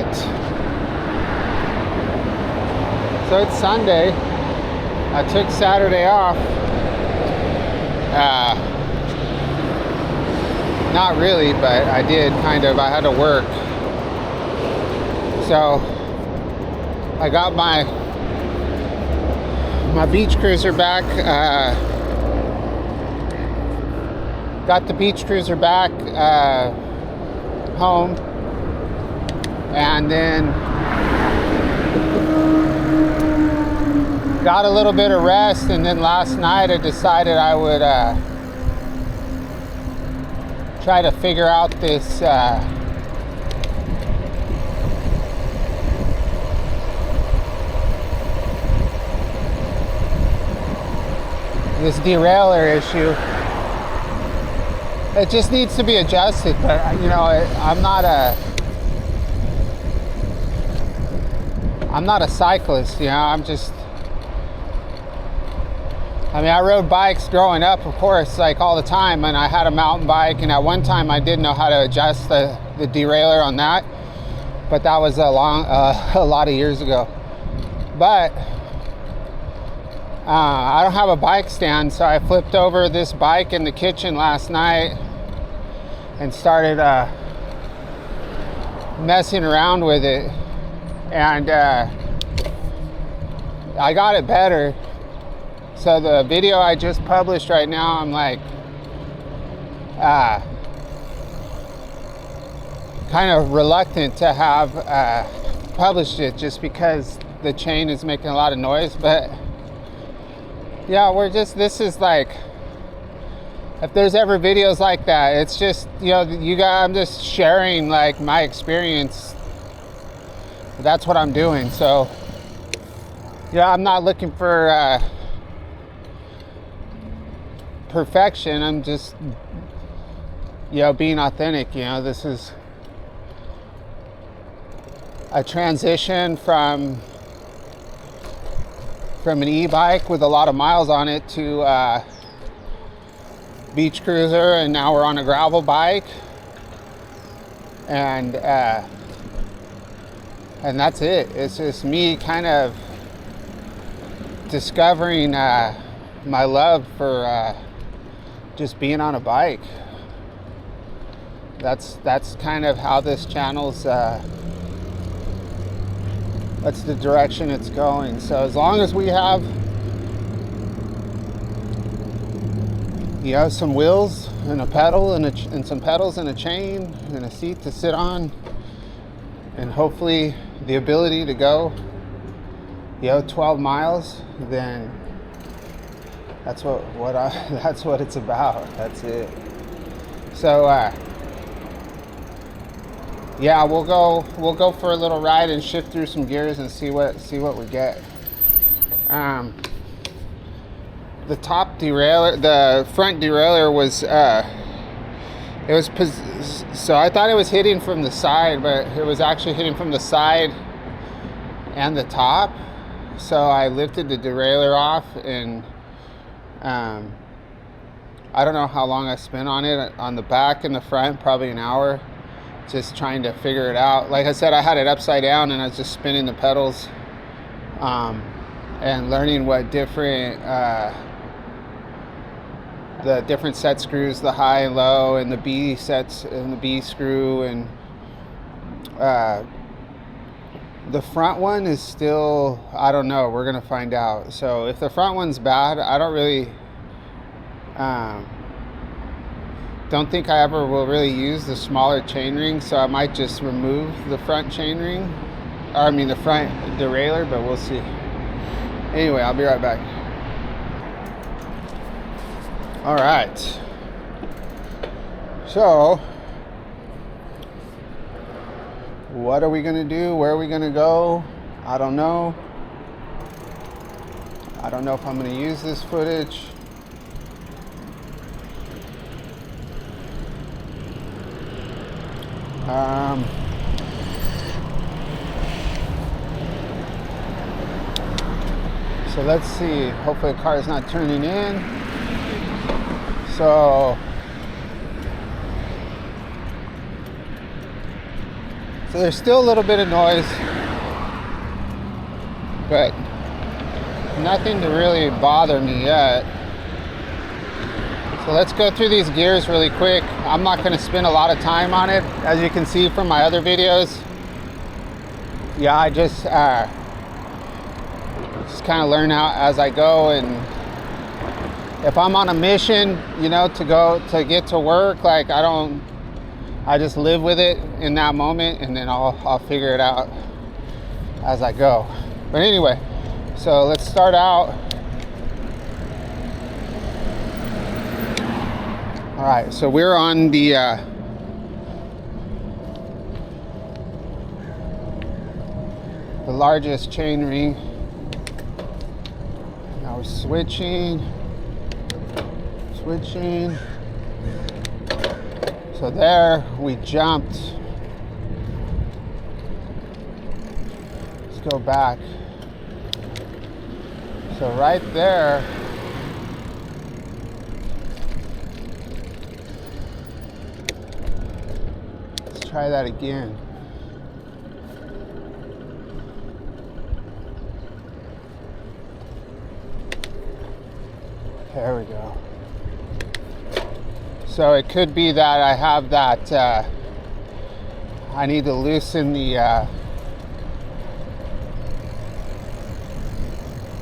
right. So it's Sunday. I took Saturday off. Not really, but I did kind of. I had to work. So I got my beach cruiser back. Got the beach cruiser back home, and then got a little bit of rest, and then last night I decided I would try to figure out this this derailleur issue. It just needs to be adjusted, but you know, I'm not a cyclist, you know. I rode bikes growing up, of course, like all the time, and I had a mountain bike, and at one time I did know how to adjust the derailleur on that, but that was a lot of years ago. But I don't have a bike stand, so I flipped over this bike in the kitchen last night and started messing around with it, and I got it better. So the video I just published right now, I'm like kind of reluctant to have published it just because the chain is making a lot of noise. But yeah, this is like, if there's ever videos like that, it's just, you know, I'm just sharing like my experience. That's what I'm doing. So yeah, I'm not looking for perfection. I'm just, you know, being authentic. You know, this is a transition from an e-bike with a lot of miles on it to beach cruiser, and now we're on a gravel bike, and that's it. It's just me kind of discovering my love for just being on a bike. That's kind of how this channel's that's the direction it's going. So as long as we have, you know, some wheels and a pedal and some pedals and a chain and a seat to sit on, and hopefully the ability to go, you know, 12 miles, then that's that's what it's about. That's it. So yeah, we'll go for a little ride and shift through some gears and see what we get. The top derailleur, the front derailleur was so I thought it was hitting from the side, but it was actually hitting from the side and the top. So I lifted the derailleur off, and I don't know how long I spent on it, on the back and the front, probably an hour, just trying to figure it out. Like I said, I had it upside down, and I was just spinning the pedals and learning what the different set screws, the high and low, and the B sets, and the B screw, and the front one is still, I don't know, we're gonna find out. So if the front one's bad, I don't really don't think I ever will really use the smaller chain ring, so I might just remove the front chain ring, or the front derailleur, but we'll see. Anyway, I'll be right back. All right, so what are we gonna do? Where are we gonna go? I don't know. I don't know if I'm gonna use this footage. So let's see. Hopefully the car is not turning in. So So there's still a little bit of noise, but nothing to really bother me yet. So let's go through these gears really quick. I'm not going to spend a lot of time on it, as you can see from my other videos. Yeah, I just kind of learn out as I go, and if I'm on a mission, you know, to get to work, like I just live with it in that moment, and then I'll figure it out as I go. But anyway, so let's start out. All right, so we're on the largest chain ring. Now we're switching. So there we jumped. Let's go back. So right there, let's try that again. There we go. So it could be that I have that, I need to loosen the,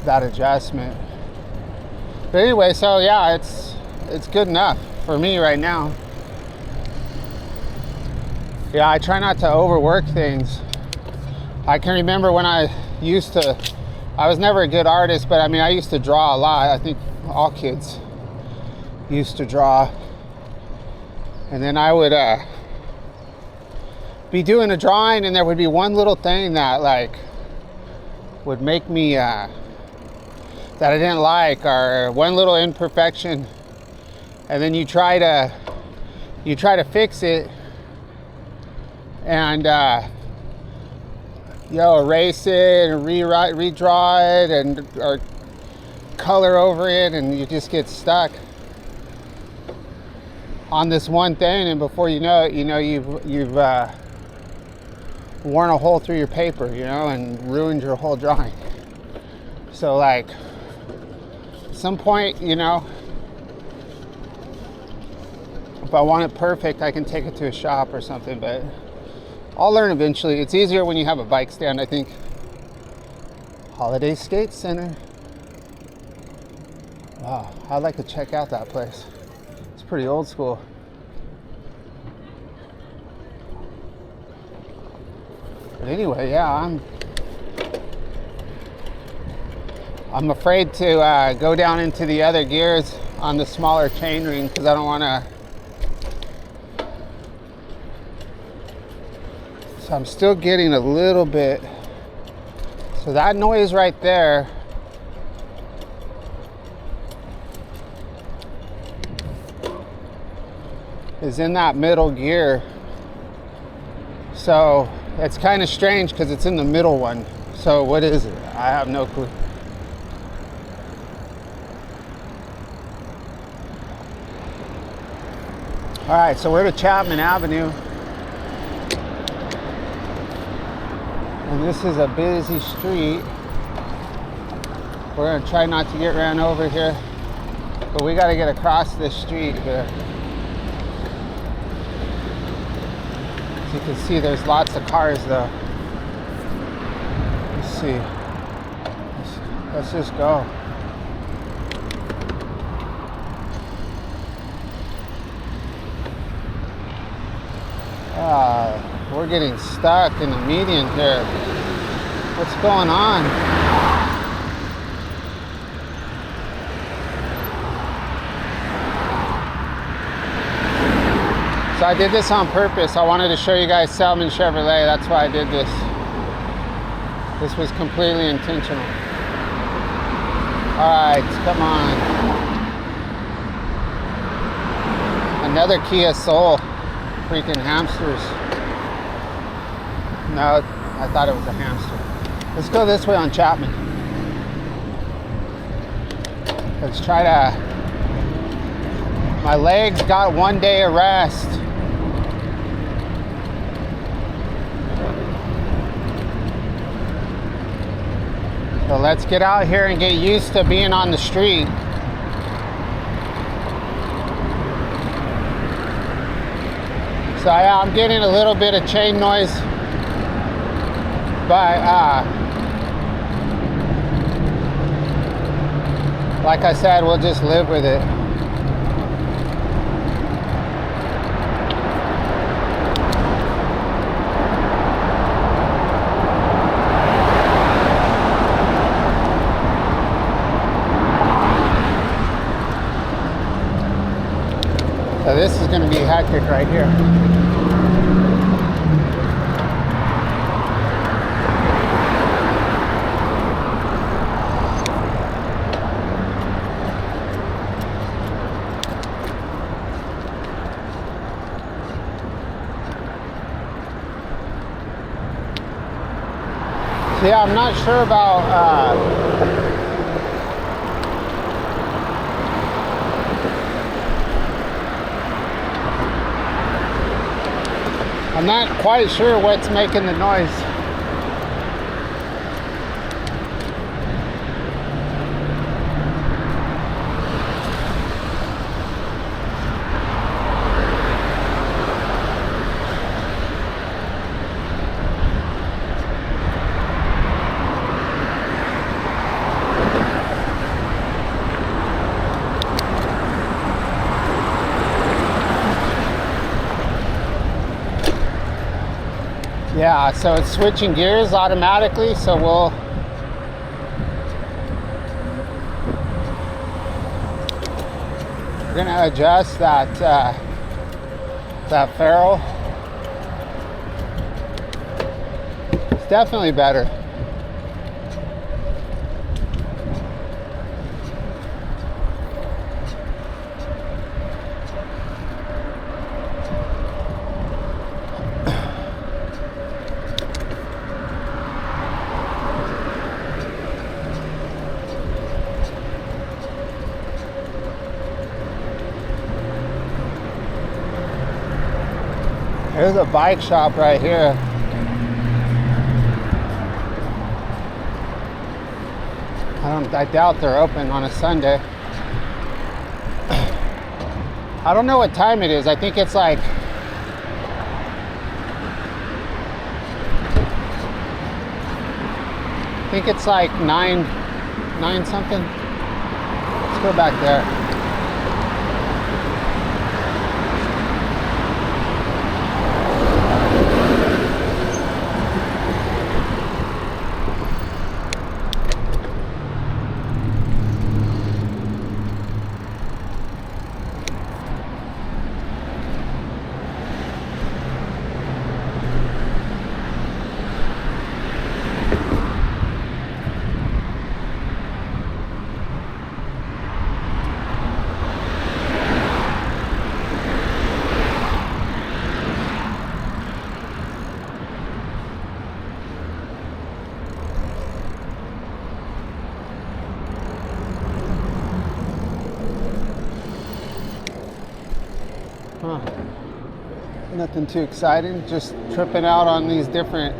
that adjustment. But anyway, so yeah, it's good enough for me right now. Yeah, I try not to overwork things. I can remember when I was never a good artist, but I mean, I used to draw a lot. I think all kids used to draw. And then I would be doing a drawing, and there would be one little thing that like would make me that I didn't like, or one little imperfection, and then you try to fix it, and erase it and redraw it, and or color over it, and you just get stuck on this one thing, and before you know it, you've worn a hole through your paper, and ruined your whole drawing. So like, at some point, if I want it perfect, I can take it to a shop or something, but I'll learn eventually. It's easier when you have a bike stand, I think. Holiday Skate Center. Wow, I'd like to check out that place. Pretty old school. But anyway, yeah, I'm afraid to go down into the other gears on the smaller chain ring, because I don't want to. So I'm still getting a little bit. So that noise right there is in that middle gear. So it's kind of strange because it's in the middle one. So what is it? I have no clue. All right, so we're at Chapman Avenue, and this is a busy street. We're gonna try not to get ran over here, but we got to get across this street here. As you can see, there's lots of cars though. Let's see. Let's just go. We're getting stuck in the median here. What's going on? So I did this on purpose. I wanted to show you guys Salmon Chevrolet. That's why I did this. This was completely intentional. All right, come on. Another Kia Soul. Freaking hamsters. No, I thought it was a hamster. Let's go this way on Chapman. Let's try to. My legs got 1 day of rest. So let's get out here and get used to being on the street. So yeah, I'm getting a little bit of chain noise, but like I said, we'll just live with it. So this is going to be hectic right here. So yeah, I'm not sure about I'm not quite sure what's making the noise. Yeah, so it's switching gears automatically, so we're gonna adjust that ferrule. It's definitely better. There's a bike shop right here. I doubt they're open on a Sunday. I don't know what time it is. I think it's like nine something. Let's go back there. Huh. Nothing too exciting, just tripping out on these different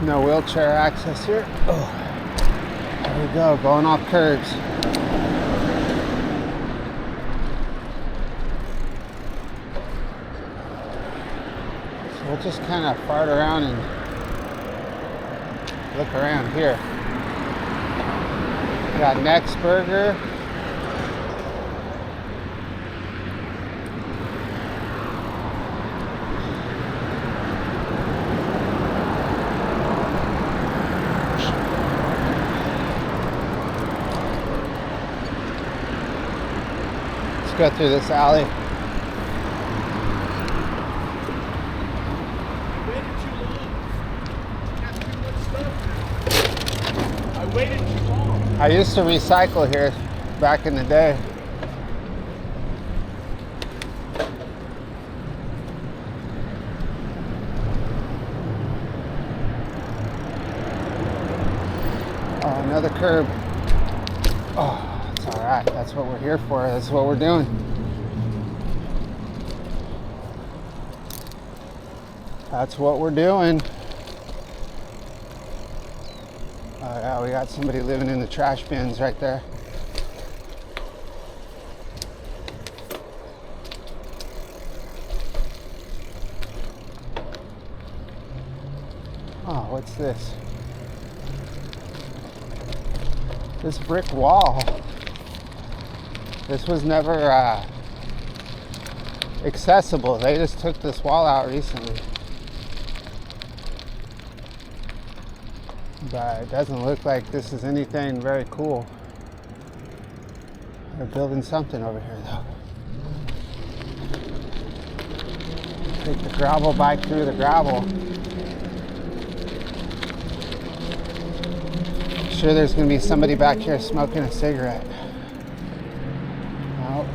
no wheelchair access here. Oh, there we go, going off curbs. We'll just kind of fart around and look around here. We got Next Burger. Let's go through this alley. I used to recycle here back in the day. another curb. Oh, it's all right. That's what we're here for. That's what we're doing. That's what we're doing. Oh yeah, we got somebody living in the trash bins right there. Oh, what's this? This brick wall. This was never accessible. They just took this wall out recently. But it doesn't look like this is anything very cool. They're building something over here though. Take the gravel bike through the gravel. I'm sure there's gonna be somebody back here smoking a cigarette. Oh.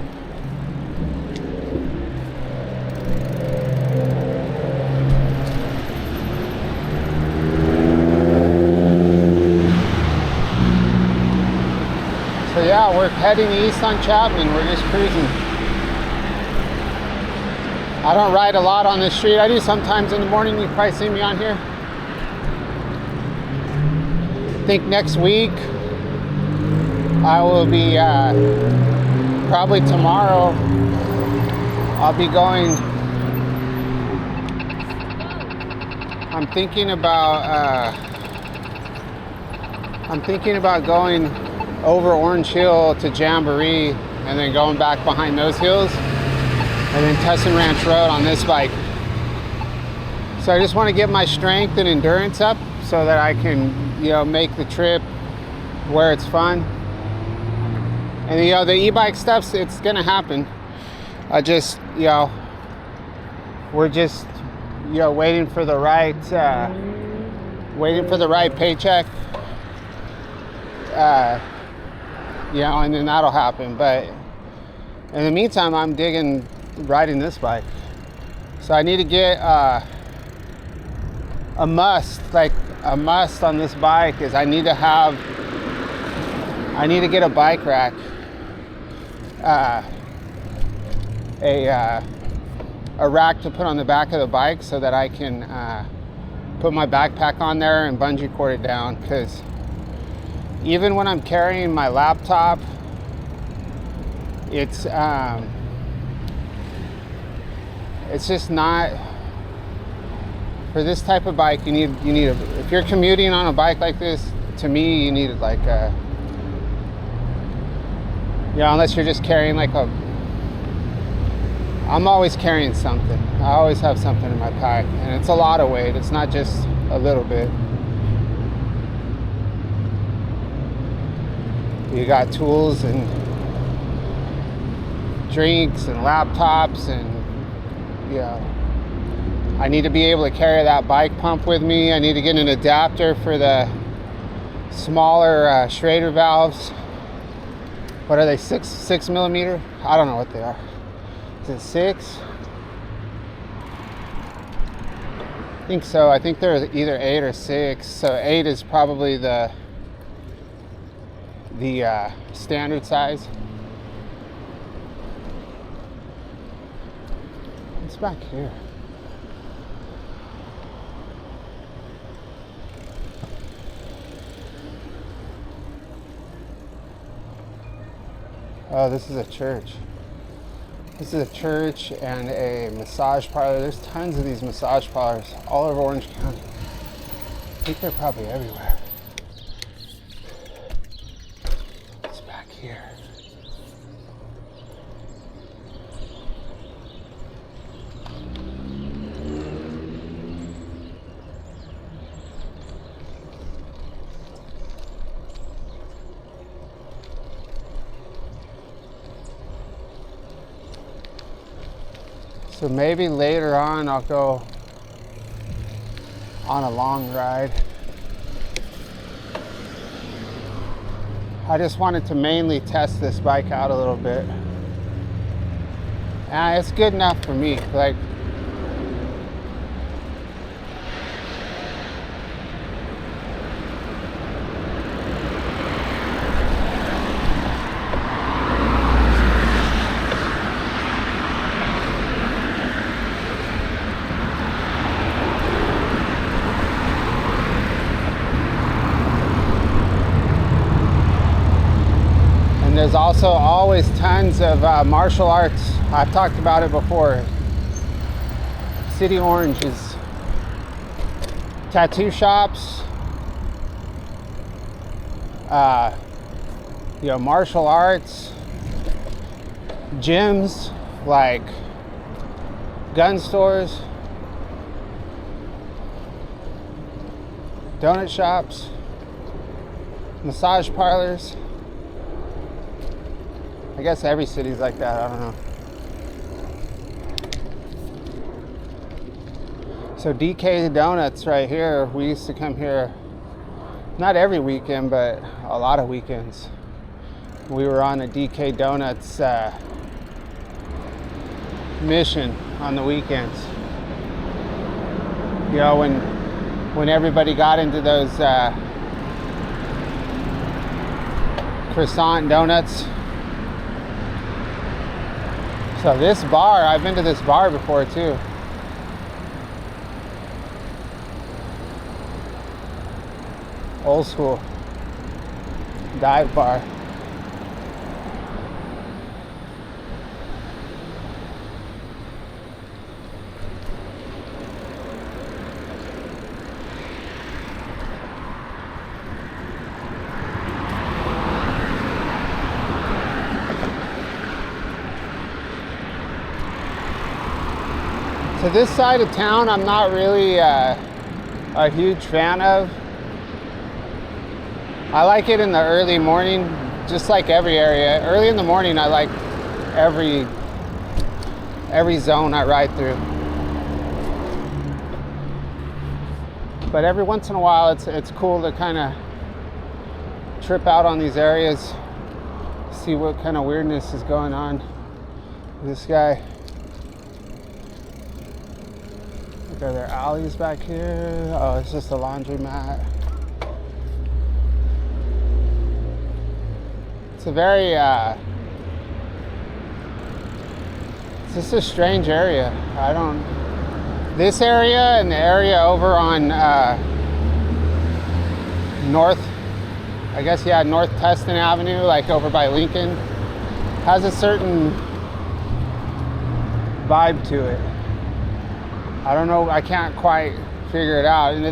So yeah, we're heading east on Chapman. We're just cruising. I don't ride a lot on this street. I do sometimes in the morning. You probably see me on here. I think next week I will be, probably tomorrow, I'll be going, I'm thinking about going over Orange Hill to Jamboree and then going back behind those hills and then Tussin Ranch Road on this bike. So I just want to get my strength and endurance up so that I can, make the trip where it's fun. And the e-bike stuff, it's gonna happen. I just, we're just, waiting for the right paycheck. And then that'll happen. But in the meantime, I'm digging riding this bike. So I need to get a must on this bike is I need to get a bike rack, a rack to put on the back of the bike so that I can put my backpack on there and bungee cord it down, because even when I'm carrying my laptop, it's just not, for this type of bike, you need if you're commuting on a bike like this, to me, you need like a, unless you're just carrying I'm always carrying something. I always have something in my pack, and it's a lot of weight. It's not just a little bit. You got tools and drinks and laptops, and I need to be able to carry that bike pump with me. I need to get an adapter for the smaller Schrader valves. What are they, 6 millimeter? I don't know what they are. Is it 6? I think so. I think they're either 8 or 6. So 8 is probably the standard size. It's back here. Oh, this is a church. This is a church and a massage parlor. There's tons of these massage parlors all over Orange County. I think they're probably everywhere. It's back here. So maybe later on I'll go on a long ride. I just wanted to mainly test this bike out a little bit. And it's good enough for me. Like, There's also always tons of martial arts. I've talked about it before. City Orange is tattoo shops, martial arts, gyms, like gun stores, donut shops, massage parlors. I guess every city's like that, I don't know. So DK Donuts right here, we used to come here, not every weekend, but a lot of weekends. We were on a DK Donuts mission on the weekends. You know, when everybody got into those croissant donuts. So this bar, I've been to this bar before too. Old school dive bar. So this side of town, I'm not really a huge fan of. I like it in the early morning, just like every area. Early in the morning, I like every zone I ride through. But every once in a while, it's cool to kind of trip out on these areas, see what kind of weirdness is going on. This guy. Are there alleys back here? Oh, it's just a laundromat. It's a very, it's just a strange area. This area and the area over on North Tustin Avenue, like over by Lincoln, has a certain vibe to it. I don't know, I can't quite figure it out. And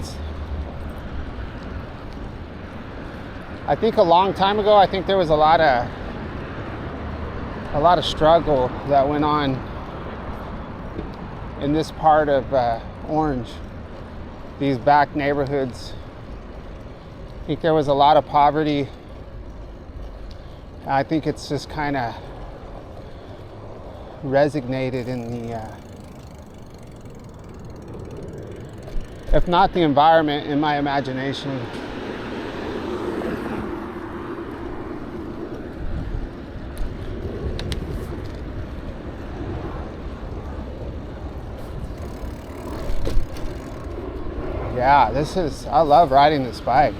I think a long time ago, I think there was a lot of struggle that went on in this part of Orange, these back neighborhoods. I think there was a lot of poverty. I think it's just kind of resignated in the if not the environment, in my imagination. Yeah, I love riding this bike.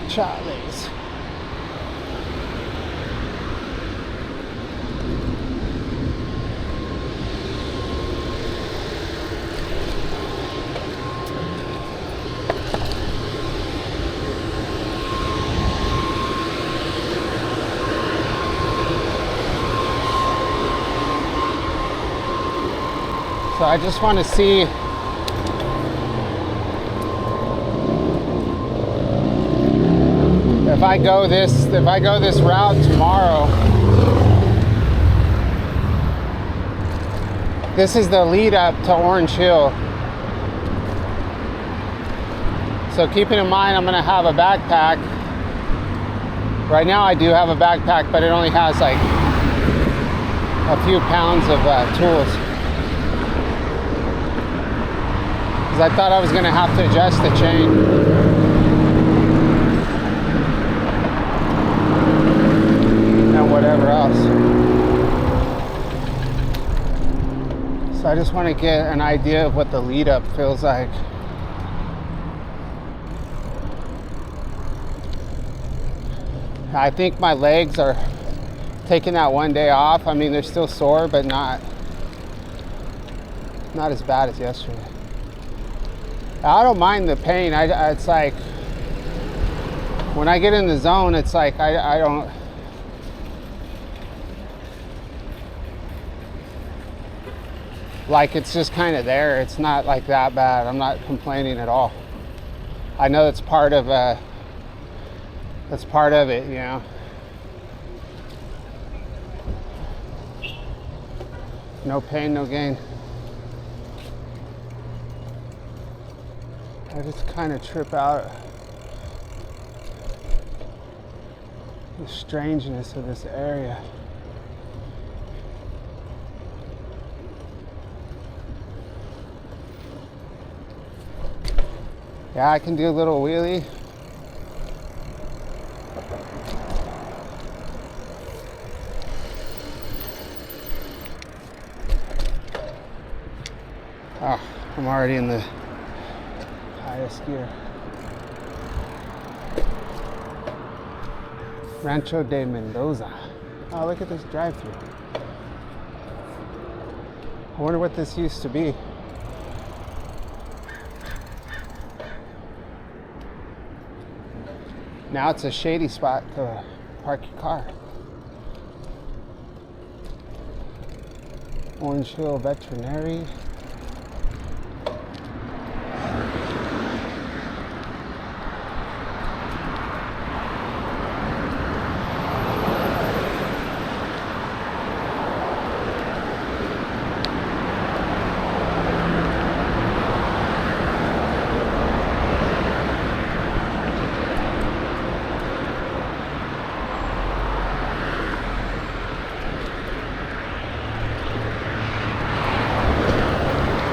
Charlie's. So I just want to see if I go this route tomorrow. This is the lead up to Orange Hill. So keeping in mind I'm gonna have a backpack. Right now I do have a backpack, but it only has like a few pounds of tools. Because I thought I was gonna have to adjust the chain. Whatever else. So I just want to get an idea of what the lead up feels like. I think my legs are taking that one day off. I mean, they're still sore, but not as bad as yesterday. I don't mind the pain. It's like when I get in the zone, it's like I don't. Like, it's just kind of there. It's not like that bad. I'm not complaining at all. I know that's part of it, you know. No pain, no gain. I just kind of trip out the strangeness of this area. Yeah, I can do a little wheelie. Oh, I'm already in the highest gear. Rancho de Mendoza. Oh, look at this drive-thru. I wonder what this used to be. Now it's a shady spot to park your car. Orange Hill Veterinary.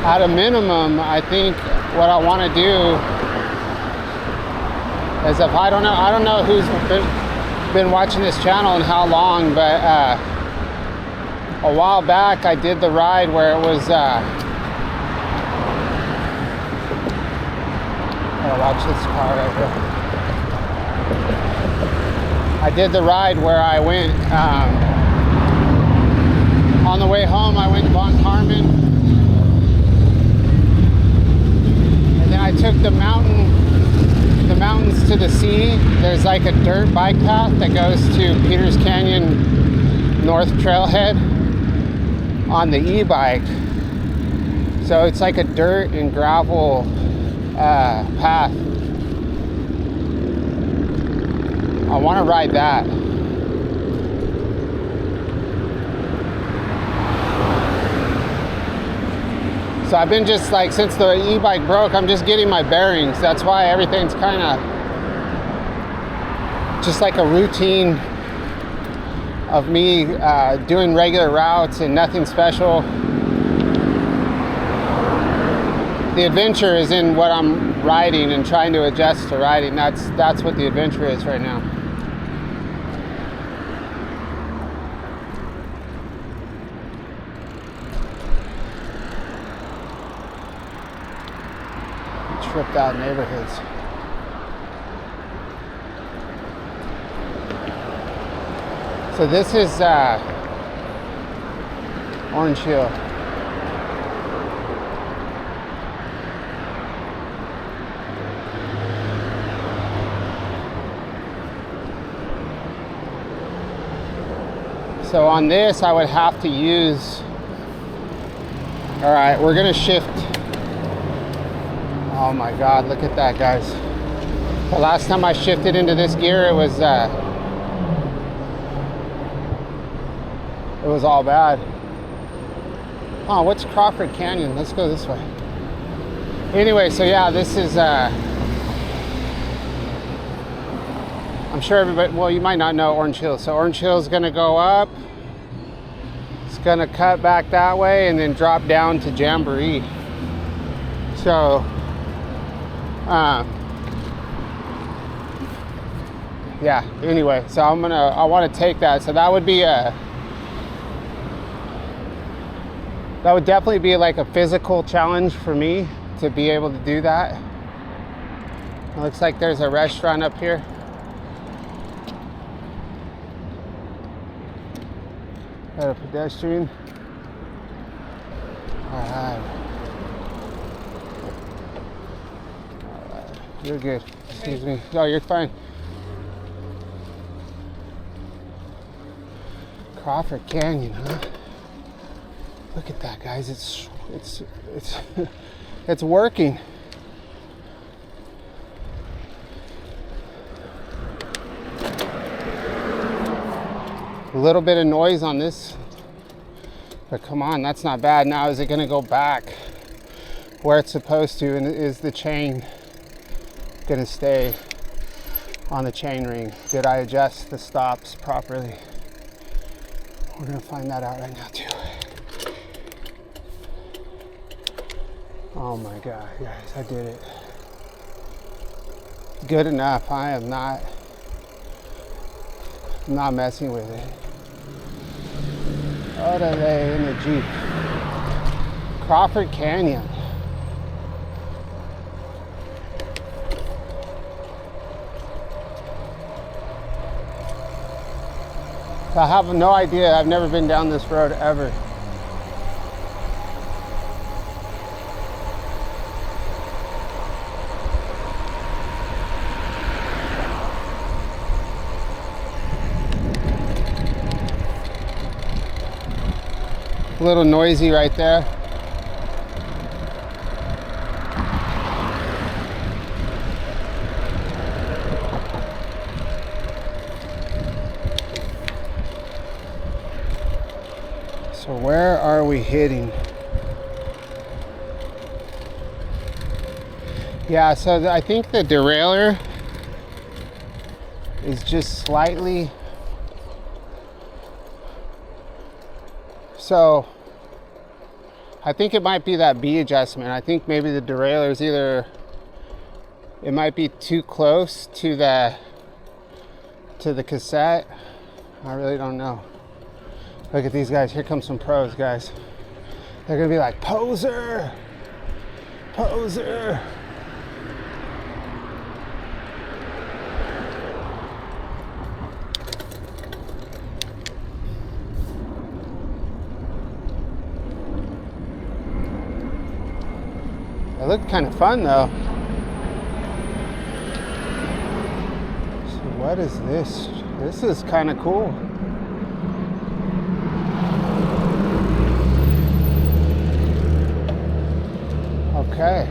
At a minimum, I think what I want to do is, if I don't know who's been watching this channel and how long, but a while back I did the ride where it was gotta watch this car right here. I did the ride where I went on the way home. I went to Bon Carmen. I took the mountains to the sea. There's like a dirt bike path that goes to Peters Canyon North Trailhead on the e-bike. So it's like a dirt and gravel path. I want to ride that. So I've been just like, since the e-bike broke, I'm just getting my bearings. That's why everything's kind of just like a routine of me doing regular routes and nothing special. The adventure is in what I'm riding and trying to adjust to riding. That's what the adventure is right now. Tripped out neighborhoods. So this is Orange Hill. So on this I would have to use, all right, we're gonna shift. Oh my God, look at that, guys. The last time I shifted into this gear, it was all bad. Oh, what's Crawford Canyon? Let's go this way. Anyway, so yeah, this is, I'm sure everybody, well, you might not know Orange Hill. So Orange Hill is gonna go up. It's gonna cut back that way and then drop down to Jamboree. So, yeah, anyway, so I want to take that. So that would be That would definitely be like a physical challenge for me to be able to do that. It looks like there's a restaurant up here. Got a pedestrian. All right. You're good. Excuse me. No, you're fine. Crawford Canyon, huh? Look at that, guys. It's working. A little bit of noise on this, but come on, that's not bad. Now, is it going to go back where it's supposed to, and is the chain going to stay on the chain ring? Did I adjust the stops properly? We're going to find that out right now too. Oh my God, guys, I did it. Good enough. I am not messing with it. Orale in the Jeep. Crawford Canyon. I have no idea. I've never been down this road ever. A little noisy right there. So where are we hitting? Yeah, so I think the derailleur is just slightly. So I think it might be that B adjustment. I think maybe the derailleur is either, it might be too close to the cassette. I really don't know. Look at these guys. Here comes some pros, guys. They're gonna be like, poser, poser. It looked kind of fun though. So what is this? This is kind of cool. Okay,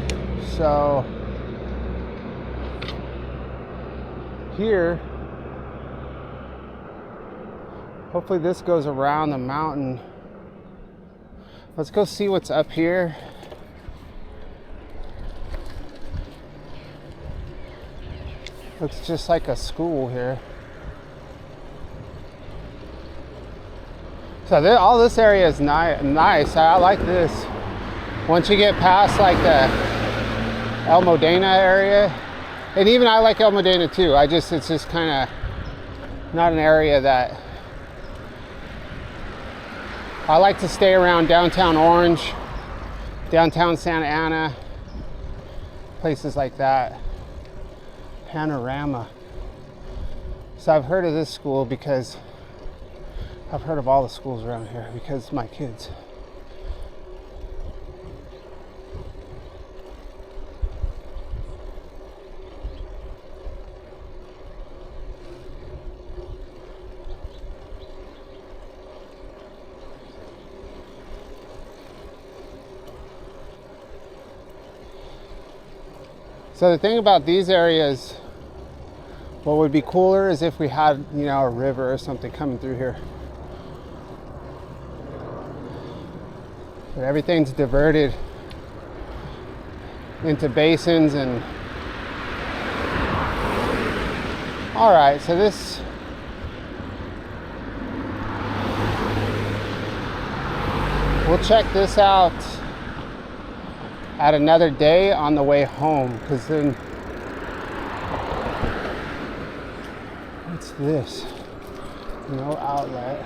so here, hopefully this goes around the mountain. Let's go see what's up here. Looks just like a school here. So all this area is nice. I like this. Once you get past like the El Modena area, and even I like El Modena too. It's just kind of not an area that I like to stay around. Downtown Orange, downtown Santa Ana, places like that. Panorama. So I've heard of this school because I've heard of all the schools around here because my kids. So the thing about these areas, what would be cooler is if we had, a river or something coming through here. But everything's diverted into basins and... All right, so this... We'll check this out at another day on the way home, because then what's this? No outlet.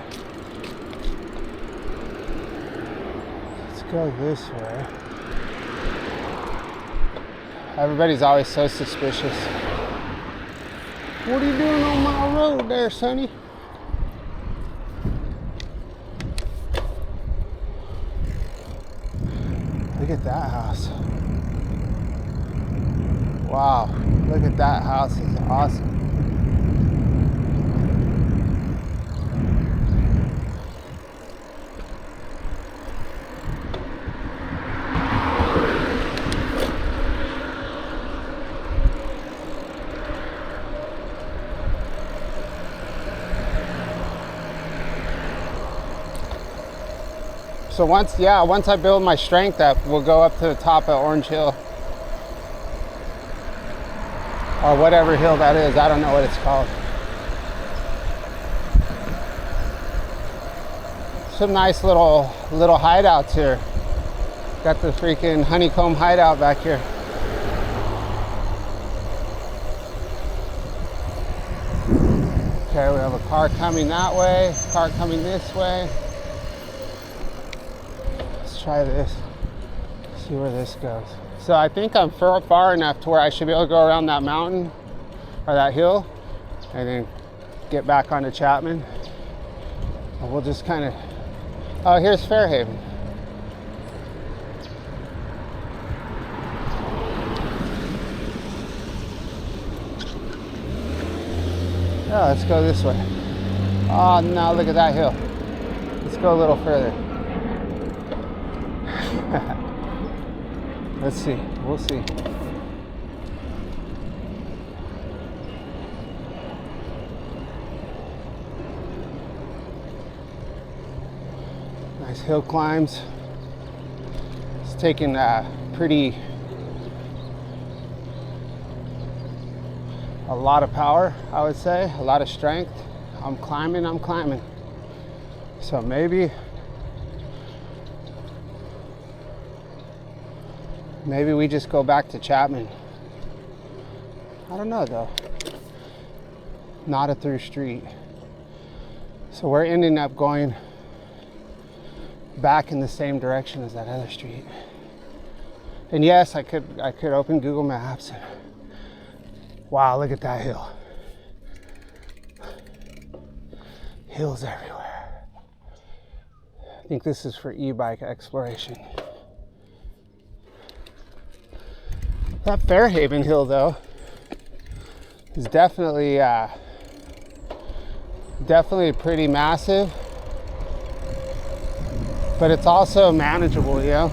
Let's Go this way. Everybody's always so suspicious. What are you doing on my road there, Sonny? Look at that house. Wow, look at that house. It's awesome. So once I build my strength up, we'll go up to the top of Orange Hill. Or whatever hill that is, I don't know what it's called. Some nice little hideouts here. Got the freaking honeycomb hideout back here. Okay, we have a car coming that way, car coming this way. Try this, see where this goes. So I think I'm far enough to where I should be able to go around that mountain or that hill and then get back onto Chapman. And we'll just kind of, oh, here's Fairhaven. Yeah, let's go this way. Oh, now look at that hill. Let's go a little further. Let's see, we'll see. Nice hill climbs. It's taking a lot of power, I would say, a lot of strength. I'm climbing. So maybe we just go back to Chapman. I don't know though. Not a through street. So we're ending up going back in the same direction as that other street. And yes, I could open Google Maps. Wow, look at that hill. Hills everywhere. I think this is for e-bike exploration. That Fairhaven hill, though, is definitely pretty massive, but it's also manageable, you know.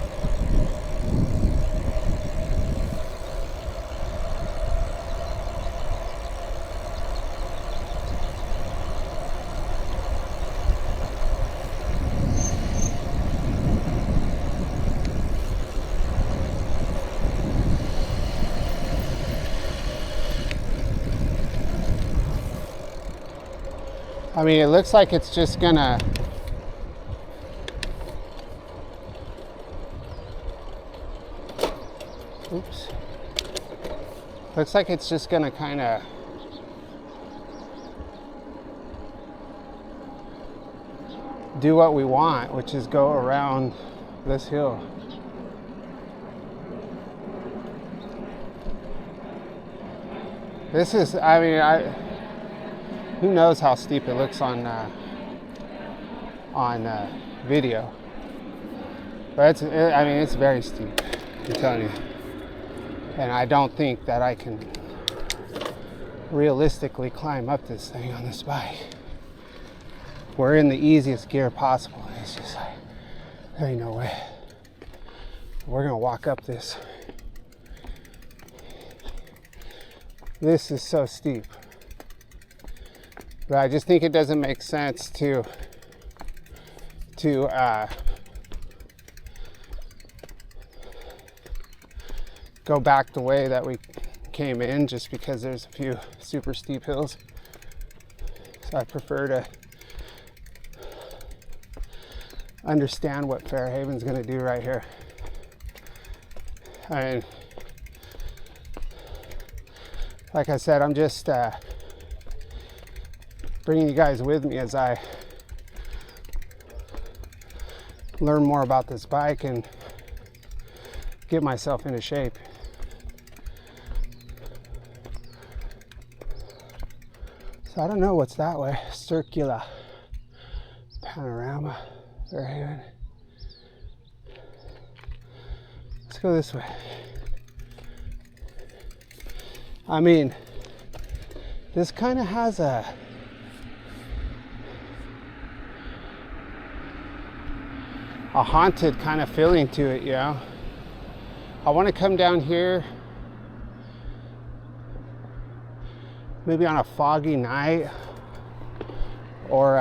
I mean, it looks like it's just gonna, oops. Looks like it's just gonna kind of do what we want, which is go around this hill. This is, I mean, who knows how steep it looks on video, but it's very steep, I'm telling you. And I don't think that I can realistically climb up this thing on this bike. We're in the easiest gear possible. It's just like, there ain't no way. We're gonna walk up this. This is so steep. But I just think it doesn't make sense to go back the way that we came in just because there's a few super steep hills. So I prefer to understand what Fairhaven's gonna do right here. I mean, like I said, I'm just bringing you guys with me as I learn more about this bike and get myself into shape. So I don't know what's that way. Circular panorama. Fairhaven. Let's go this way. I mean, this kind of has a haunted kind of feeling to it, you know. I want to come down here maybe on a foggy night or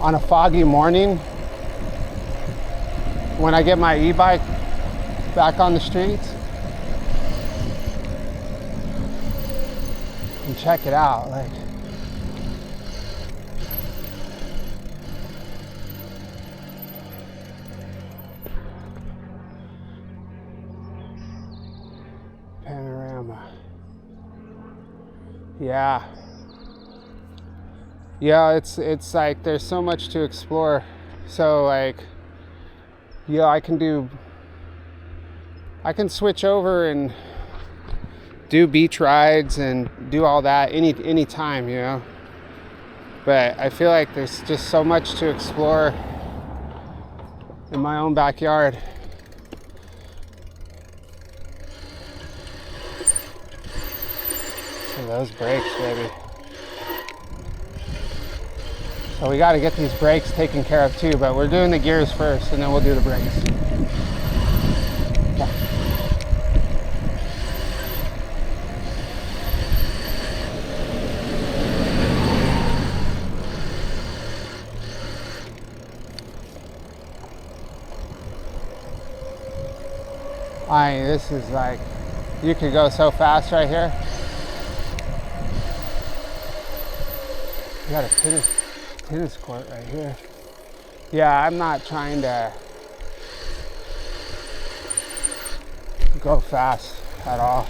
on a foggy morning when I get my e-bike back on the streets and check it out. Like, panorama. Yeah, it's like there's so much to explore. So like, yeah, I can switch over and do beach rides and do all that any time, you know. But I feel like there's just so much to explore in my own backyard. So those brakes, baby. So we got to get these brakes taken care of too, but we're doing the gears first and then we'll do the brakes. Yeah. This is like, you could go so fast right here. You got a tennis court right here. Yeah, I'm not trying to go fast at all.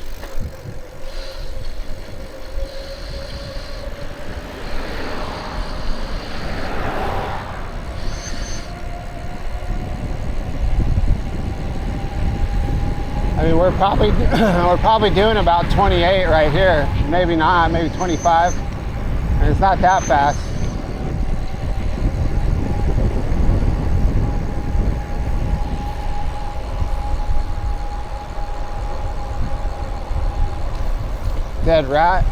I mean, we're probably doing about 28 right here. Maybe not, maybe 25. And it's not that fast. Dead rat.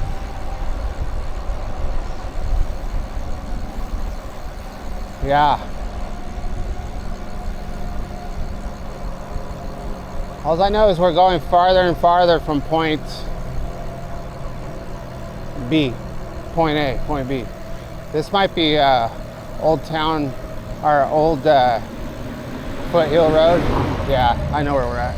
Yeah. All I know is we're going farther and farther from point B, point A, point B. This might be Old Town, or Old Foothill Road. Yeah, I know where we're at.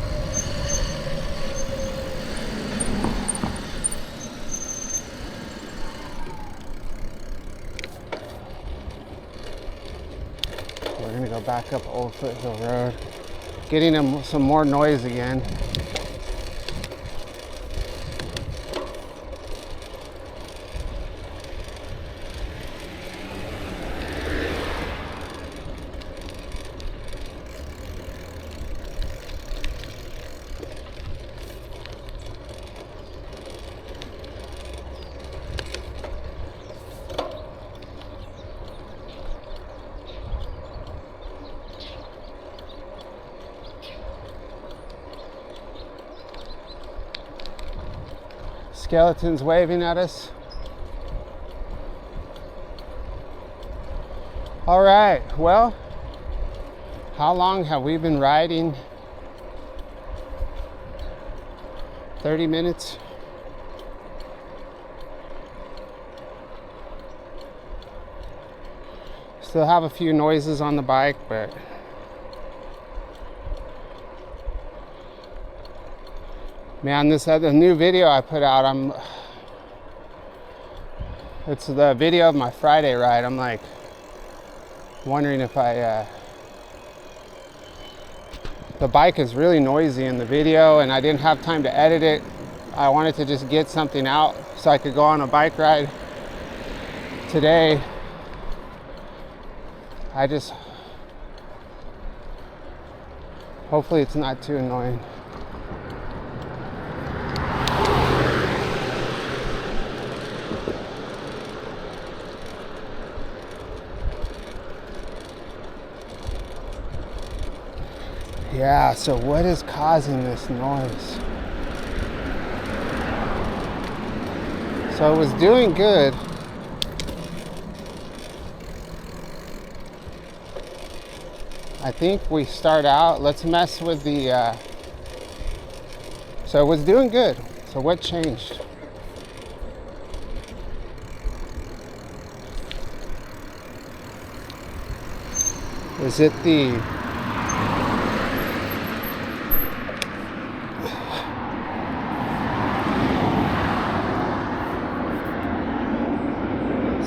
We're gonna go back up Old Foothill Road, getting them some more noise again. Skeletons waving at us. All right, well, how long have we been riding? 30 minutes. Still have a few noises on the bike, but man, this other new video I put out, it's the video of my Friday ride. I'm like wondering if the bike is really noisy in the video and I didn't have time to edit it. I wanted to just get something out so I could go on a bike ride today. Hopefully it's not too annoying. Yeah, so what is causing this noise? So it was doing good. I think we start out, let's mess with the, so it was doing good. So what changed? Is it the,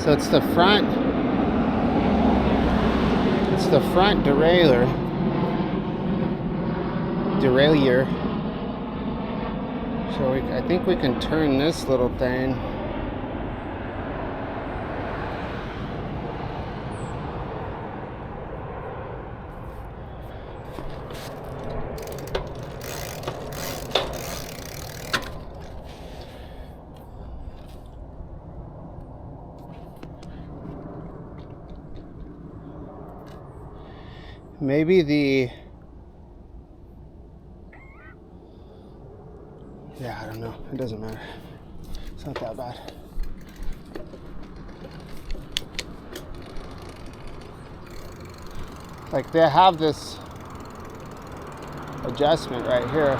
so it's the front derailleur. So I think we can turn this little thing. Maybe yeah, I don't know. It doesn't matter. It's not that bad. Like they have this adjustment right here.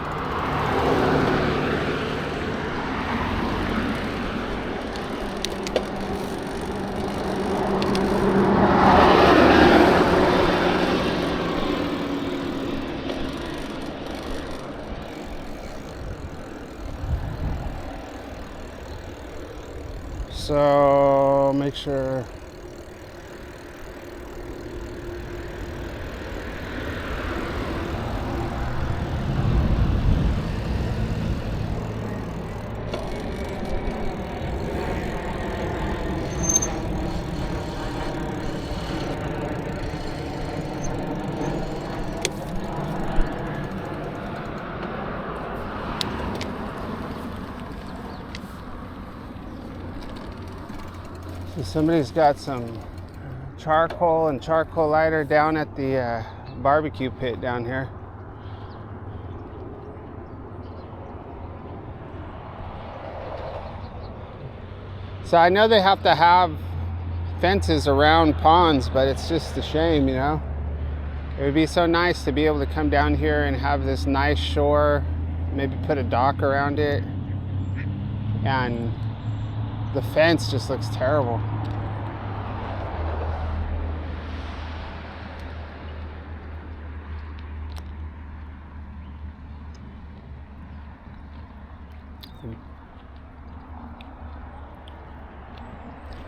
So make sure. So somebody's got some charcoal and charcoal lighter down at the barbecue pit down here. So I know they have to have fences around ponds, but it's just a shame, you know. It would be so nice to be able to come down here and have this nice shore, maybe put a dock around it, and the fence just looks terrible.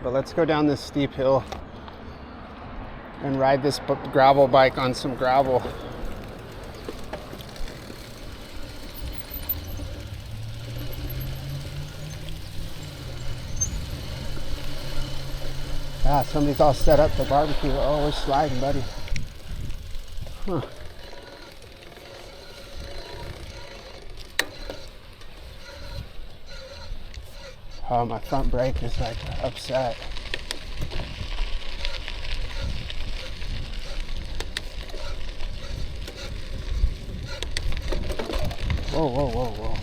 But let's go down this steep hill and ride this gravel bike on some gravel. Ah, somebody's all set up for barbecue. Oh, we're sliding, buddy. Huh. Oh, my front brake is like upset. Whoa, whoa, whoa, whoa.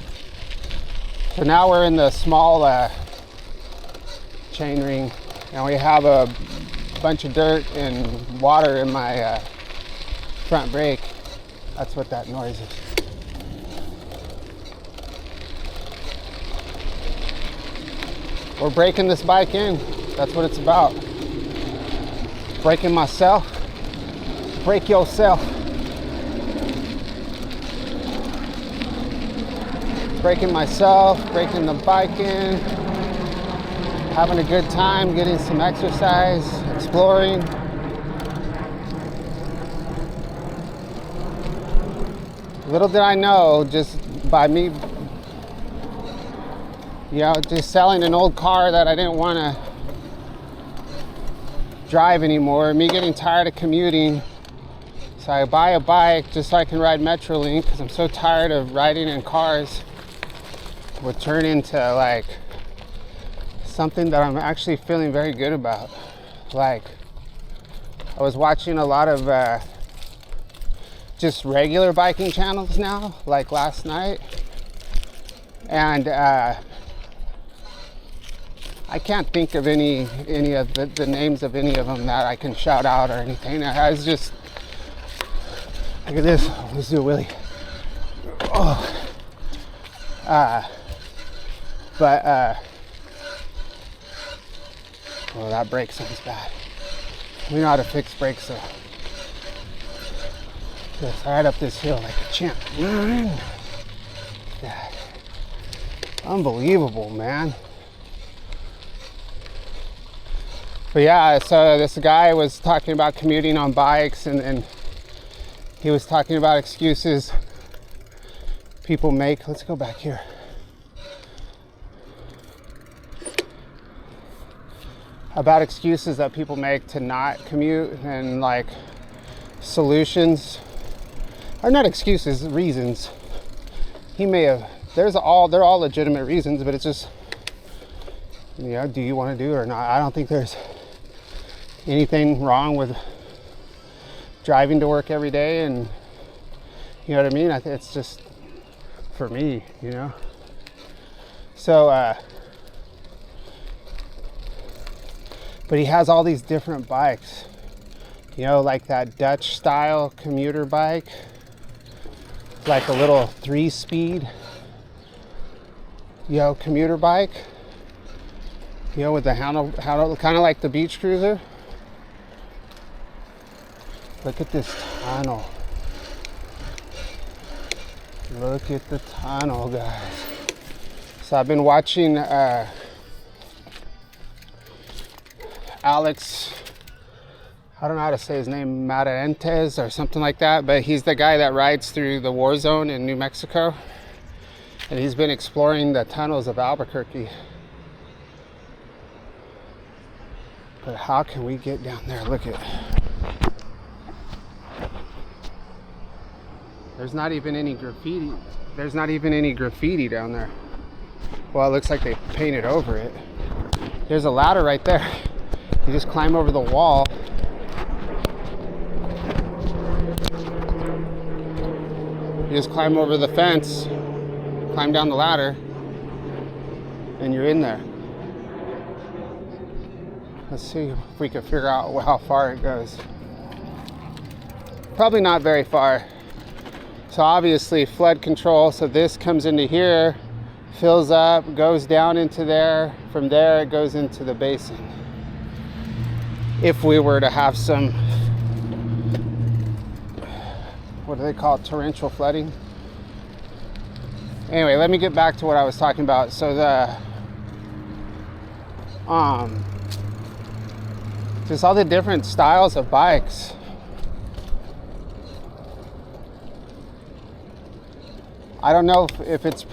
So now we're in the small chain ring, and we have a bunch of dirt and water in my front brake. That's what that noise is. We're breaking this bike in. That's what it's about. Breaking myself. Break yourself. Breaking myself, breaking the bike in, having a good time, getting some exercise, exploring. Little did I know, just by me you know, just selling an old car that I didn't want to drive anymore, me getting tired of commuting. So I buy a bike just so I can ride Metrolink, because I'm so tired of riding in cars. Would turn into like something that I'm actually feeling very good about. Like, I was watching a lot of just regular biking channels now, like last night, and I can't think of any of the names of any of them that I can shout out or anything. I was just, look at this. Let's do a wheelie. Oh. Oh, that brake sounds bad. We know how to fix brakes, so just ride up this hill like a champ. Yeah. Unbelievable, man. But yeah, so this guy was talking about commuting on bikes, and he was talking about excuses people make. Let's go back here. About excuses that people make to not commute, and like solutions, or not excuses, reasons. He may have, they're all legitimate reasons, but it's just, you know, do you want to do it or not? I don't think there's anything wrong with driving to work every day, and you know what I mean? It's just for me, you know. So but he has all these different bikes, you know, like that Dutch style commuter bike, like a little 3-speed, you know, commuter bike, you know, with the handle kind of like the beach cruiser. Look at this tunnel. Look at the tunnel, guys. So I've been watching Alex, I don't know how to say his name, Marantes or something like that, but he's the guy that rides through the war zone in New Mexico, and he's been exploring the tunnels of Albuquerque. But how can we get down there? Look at, there's not even any graffiti. There's not even any graffiti down there. Well, it looks like they painted over it. There's a ladder right there. You just climb over the wall. You just climb over the fence, climb down the ladder, and you're in there. Let's see if we can figure out how far it goes. Probably not very far. So obviously flood control, so this comes into here, fills up, goes down into there. From there it goes into the basin. If we were to have some, what do they call it, torrential flooding? Anyway, let me get back to what I was talking about. So the just all the different styles of bikes. I don't know if it's,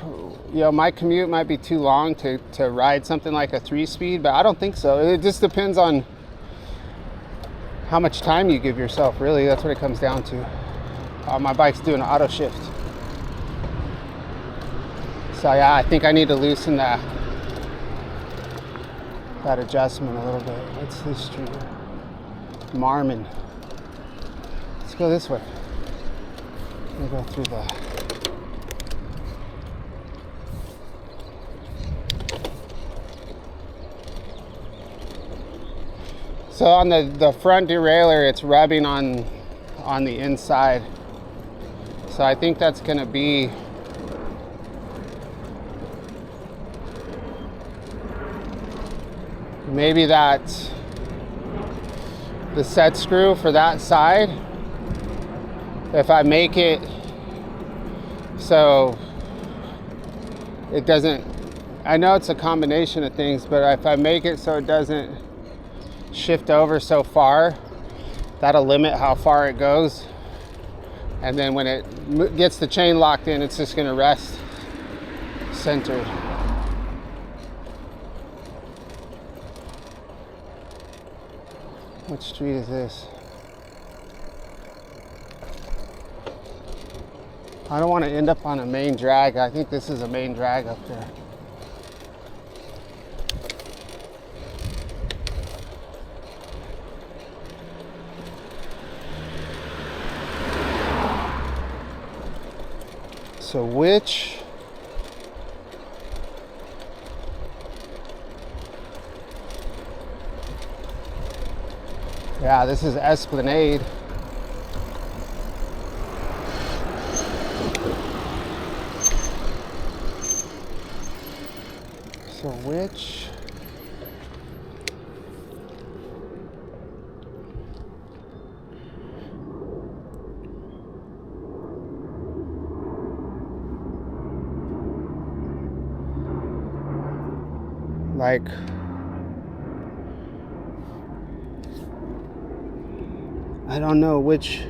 you know, my commute might be too long to ride something like a 3-speed, but I don't think so. It just depends on how much time you give yourself, really. That's what it comes down to. My bike's doing an auto shift. So yeah, I think I need to loosen that adjustment a little bit. What's this street? Marmon. Let's go this way. Let me go through the, so on the front derailleur, it's rubbing on the inside. So I think that's gonna be maybe that's the set screw for that side. If I make it so it doesn't, I know it's a combination of things, but if I make it so it doesn't shift over so far, that'll limit how far it goes. And then when it gets the chain locked in, it's just gonna rest centered. Which street is this? I don't want to end up on a main drag. I think this is a main drag up there. So which yeah, this is Esplanade. So which like I don't know which,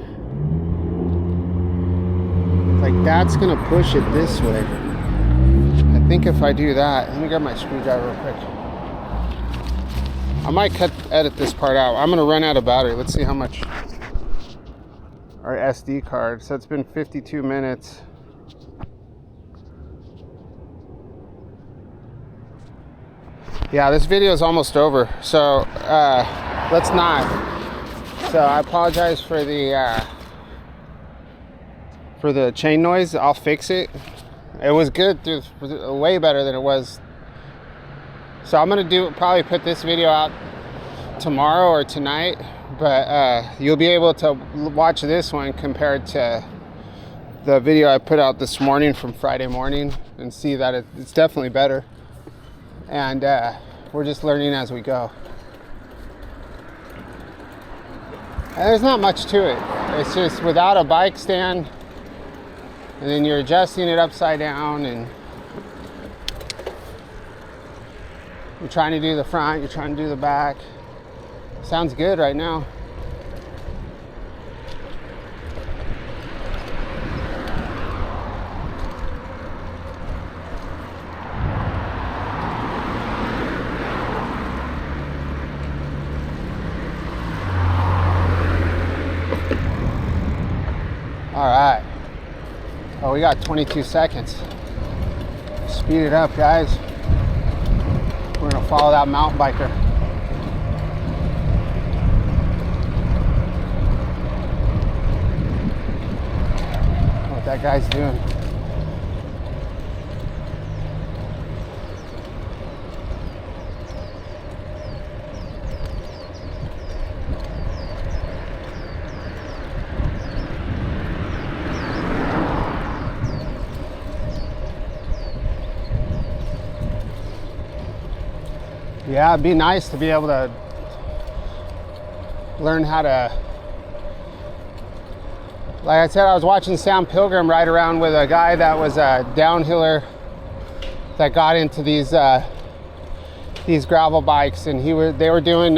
like that's gonna push it this way. I think if I do that, let me grab my screwdriver real quick. I might edit this part out. I'm gonna run out of battery. Let's see how much our SD card. So it's been 52 minutes. Yeah, this video is almost over. So let's not. So I apologize for the chain noise. I'll fix it. It was good, way better than it was. So I'm gonna probably put this video out tomorrow or tonight, but you'll be able to watch this one compared to the video I put out this morning from Friday morning and see that it's definitely better. And we're just learning as we go. And there's not much to it. It's just without a bike stand, and then you're adjusting it upside down, and you're trying to do the front, you're trying to do the back. Sounds good right now. All right. Oh, we got 22 seconds. Speed it up, guys. We're gonna follow that mountain biker. What that guy's doing. Yeah, it'd be nice to be able to learn how to, like I said, I was watching Sam Pilgrim ride around with a guy that was a downhiller that got into these gravel bikes, and they were doing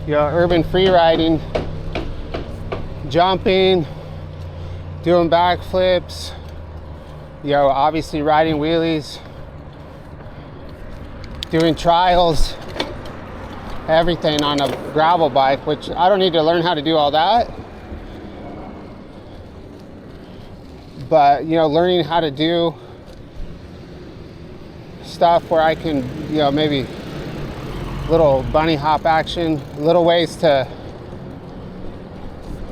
urban free riding, jumping, doing backflips, obviously riding wheelies, doing trials, everything on a gravel bike, which I don't need to learn how to do all that. But, learning how to do stuff where I can, maybe little bunny hop action, little ways to,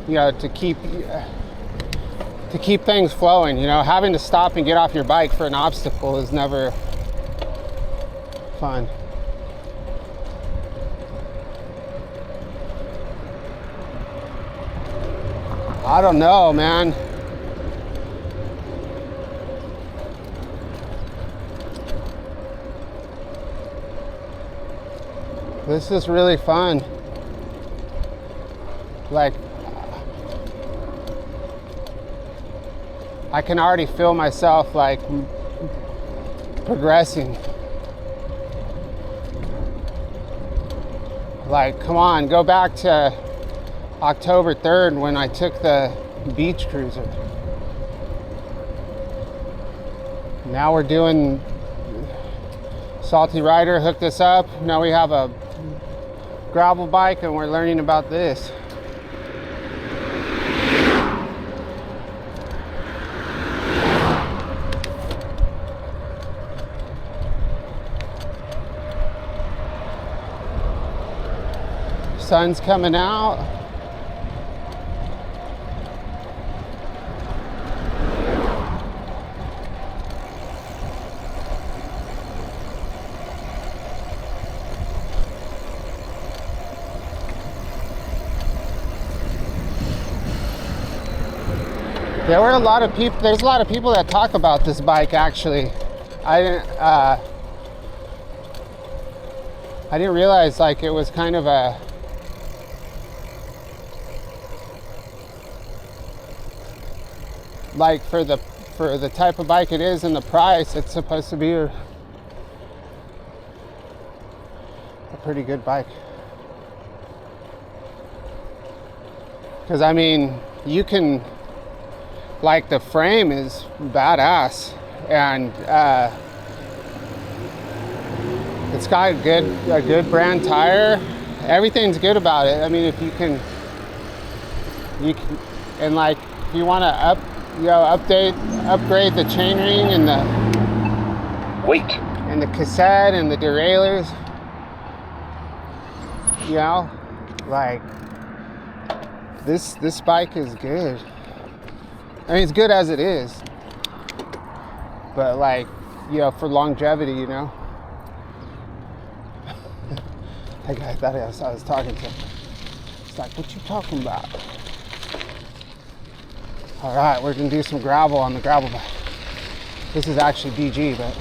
to keep things flowing. Having to stop and get off your bike for an obstacle is never fun. I don't know, man. This is really fun. Like, I can already feel myself like progressing. Like, come on, go back to October 3rd when I took the beach cruiser. Now we're doing Salty Rider, hooked us up. Now we have a gravel bike and we're learning about this. Sun's coming out. There were a lot of people, there's a lot of people that talk about this bike actually. I didn't realize like it was kind of a like for the type of bike it is and the price, it's supposed to be a pretty good bike. Because I mean, you can, like, the frame is badass, and it's got a good brand tire. Everything's good about it. I mean, if you can, and like if you want to upgrade the chainring and the cassette and the derailleurs, you know, like this bike is good. I mean, it's good as it is, but like, you know, for longevity, you know. That guy thought I was talking to him. He's like, what you talking about? All right, we're gonna do some gravel on the gravel bike. This is actually BG, but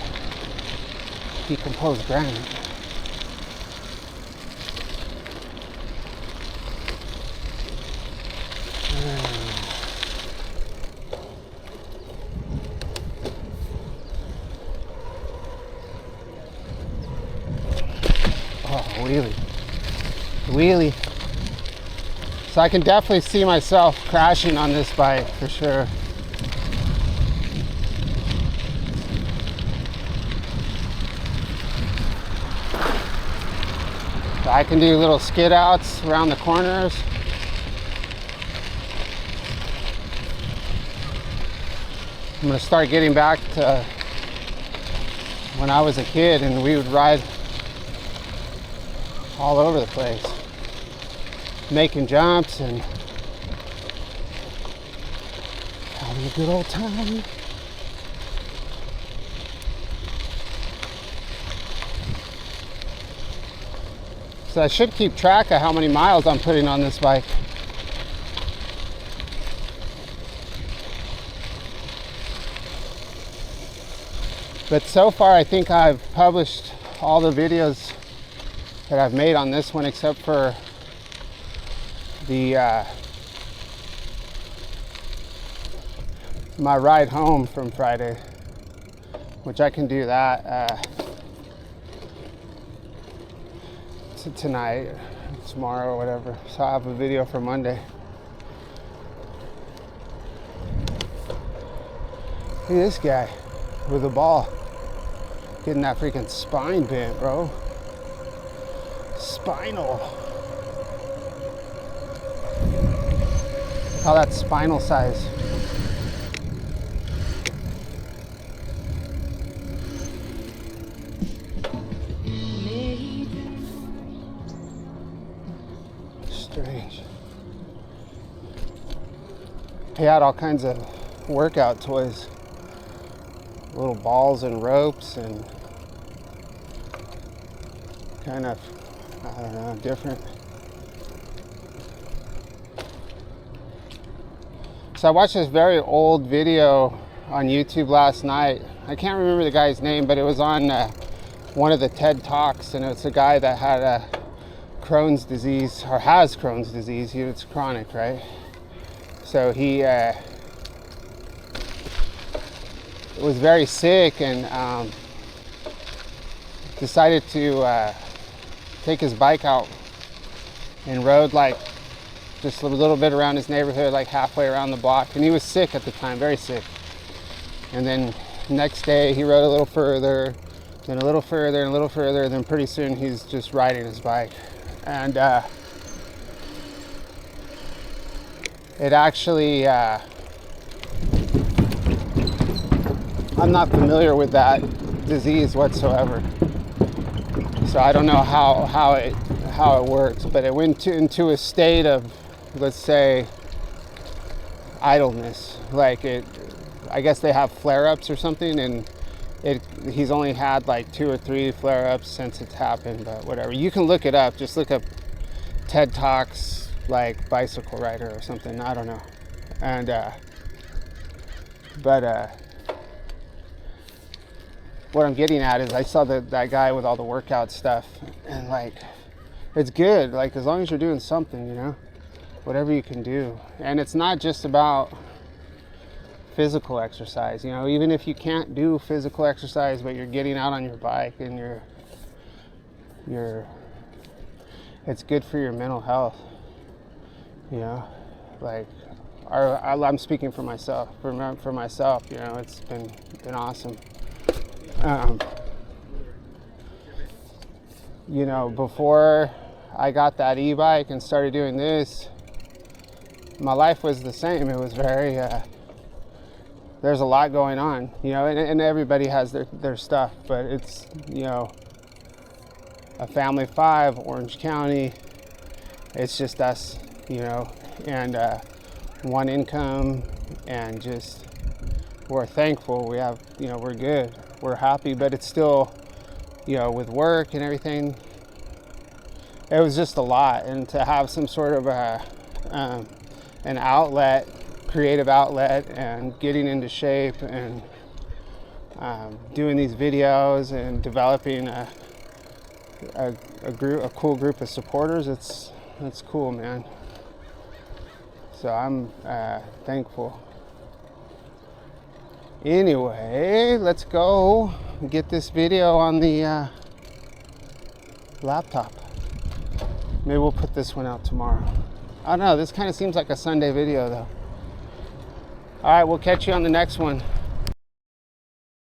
decomposed granite. Wheelie. So I can definitely see myself crashing on this bike for sure. So I can do little skid outs around the corners. I'm gonna start getting back to when I was a kid and we would ride all over the place, making jumps and having a good old time. So I should keep track of how many miles I'm putting on this bike. But so far I think I've published all the videos that I've made on this one, except for the my ride home from Friday, which I can do that tonight, tomorrow, or whatever. So I have a video for Monday. Look at this guy with a ball, getting that freaking spine bent, bro. Spinal. How that's spinal size. Strange. He had all kinds of workout toys, little balls and ropes and kind of, I don't know, different. So I watched this very old video on YouTube last night. I can't remember the guy's name, but it was on one of the TED Talks, and it's a guy that had Crohn's disease, or has Crohn's disease. It's chronic, right? So he was very sick and decided to take his bike out and rode like just a little bit around his neighborhood, like halfway around the block. And he was sick at the time, very sick. And then next day he rode a little further, then a little further and a little further, and then pretty soon he's just riding his bike. And it actually, I'm not familiar with that disease whatsoever, so I don't know how it works, but it went into a state of, let's say, idleness. Like I guess they have flare-ups or something, and he's only had like 2 or 3 flare-ups since it's happened, but whatever. You can look it up. Just look up TED Talks, like bicycle rider or something. I don't know. And what I'm getting at is I saw that guy with all the workout stuff, and like, it's good. Like, as long as you're doing something, you know, whatever you can do. And it's not just about physical exercise, you know. Even if you can't do physical exercise, but you're getting out on your bike and it's good for your mental health, you know. Like, I'm speaking for myself. For myself, you know, it's been awesome. You know, before I got that e-bike and started doing this, my life was the same. It was very there's a lot going on, you know, and everybody has their stuff, but it's, you know, a family of 5, Orange County. It's just us, you know, and one income, and just, we're thankful. We have, you know, we're good, we're happy, but it's still, you know, with work and everything, it was just a lot. And to have some sort of an outlet, creative outlet, and getting into shape, and doing these videos and developing a cool group of supporters, it's cool, man. So I'm thankful. Anyway, let's go get this video on the laptop. Maybe we'll put this one out tomorrow. I don't know, this kind of seems like a Sunday video though. All right, we'll catch you on the next one.